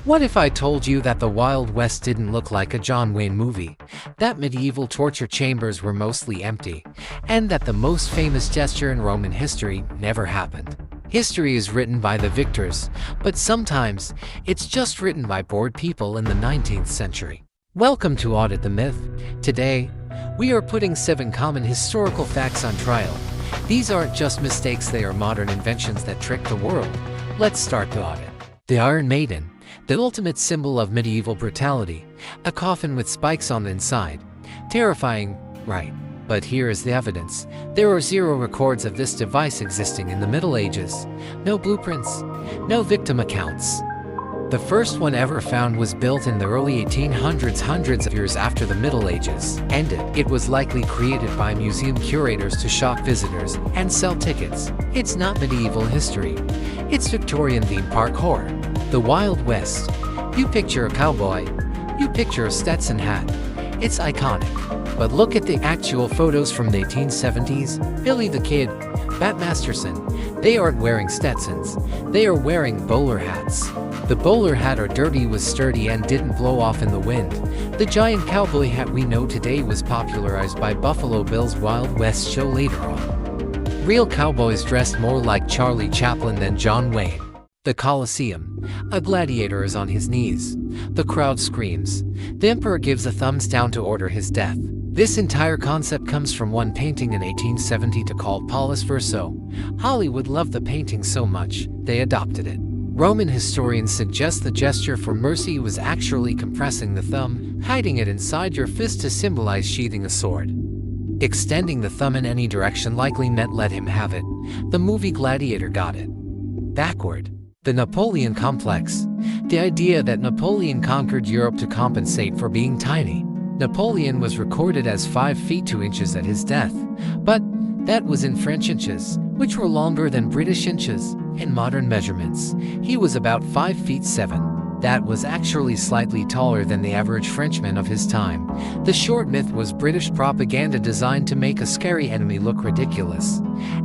What if I told you that the Wild West didn't look like a John Wayne movie, that medieval torture chambers were mostly empty, and that the most famous gesture in Roman history never happened? History is written by the victors, but sometimes it's just written by bored people in the 19th century. Welcome to Audit the Myth. Today, we are putting 7 common historical facts on trial. These aren't just mistakes, they are modern inventions that trick the world. Let's start the audit. The Iron Maiden, the ultimate symbol of medieval brutality, a coffin with spikes on the inside. Terrifying, right? But here is the evidence. There are 0 records of this device existing in the Middle Ages. No blueprints, no victim accounts. The first one ever found was built in the early 1800s, hundreds of years after the Middle Ages ended. It was likely created by museum curators to shock visitors and sell tickets. It's not medieval history. It's Victorian theme park horror. The Wild West. You picture a cowboy. You picture a Stetson hat. It's iconic. But look at the actual photos from the 1870s. Billy the Kid, Bat Masterson. They aren't wearing Stetsons. They are wearing bowler hats. The bowler hat or derby was sturdy and didn't blow off in the wind. The giant cowboy hat we know today was popularized by Buffalo Bill's Wild West show later on. Real cowboys dressed more like Charlie Chaplin than John Wayne. The Colosseum. A gladiator is on his knees. The crowd screams. The emperor gives a thumbs down to order his death. This entire concept comes from one painting in 1870 called Paulus Verso. Hollywood loved the painting so much, they adopted it. Roman historians suggest the gesture for mercy was actually compressing the thumb, hiding it inside your fist to symbolize sheathing a sword. Extending the thumb in any direction likely meant let him have it. The movie Gladiator got it backward. The Napoleon complex. The idea that Napoleon conquered Europe to compensate for being tiny. Napoleon was recorded as 5 feet 2 inches at his death, but that was in French inches, which were longer than British inches. In modern measurements, he was about 5 feet 7. That was actually slightly taller than the average Frenchman of his time. The short myth was British propaganda designed to make a scary enemy look ridiculous.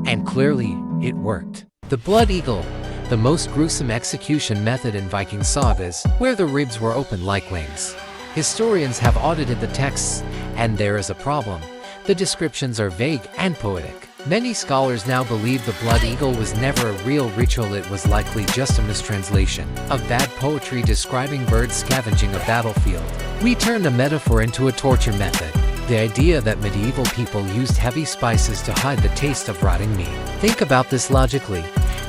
And clearly, it worked. The Blood Eagle. The most gruesome execution method in Viking sagas, where the ribs were open like wings. Historians have audited the texts, and there is a problem. The descriptions are vague and poetic. Many scholars now believe the blood eagle was never a real ritual, it was likely just a mistranslation of bad poetry describing birds scavenging a battlefield. We turned a metaphor into a torture method. The idea that medieval people used heavy spices to hide the taste of rotting meat. Think about this logically.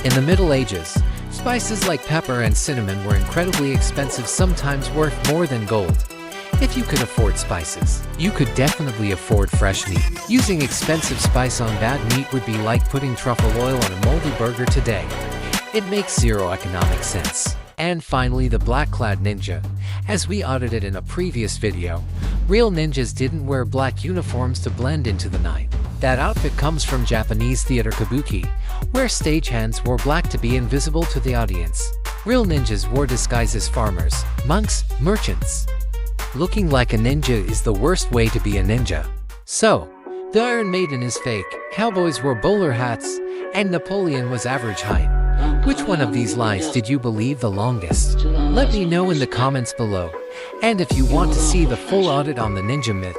In the Middle Ages, spices like pepper and cinnamon were incredibly expensive, sometimes worth more than gold. If you could afford spices, you could definitely afford fresh meat. Using expensive spice on bad meat would be like putting truffle oil on a moldy burger today. It makes 0 economic sense. And finally, the black-clad ninja. As we audited in a previous video, real ninjas didn't wear black uniforms to blend into the night. That outfit comes from Japanese theater kabuki, where stagehands wore black to be invisible to the audience. Real ninjas wore disguises: farmers, monks, merchants. Looking like a ninja is the worst way to be a ninja. So, the Iron Maiden is fake, cowboys wore bowler hats, and Napoleon was average height. Which one of these lies did you believe the longest? Let me know in the comments below. And if you want to see the full audit on the ninja myth,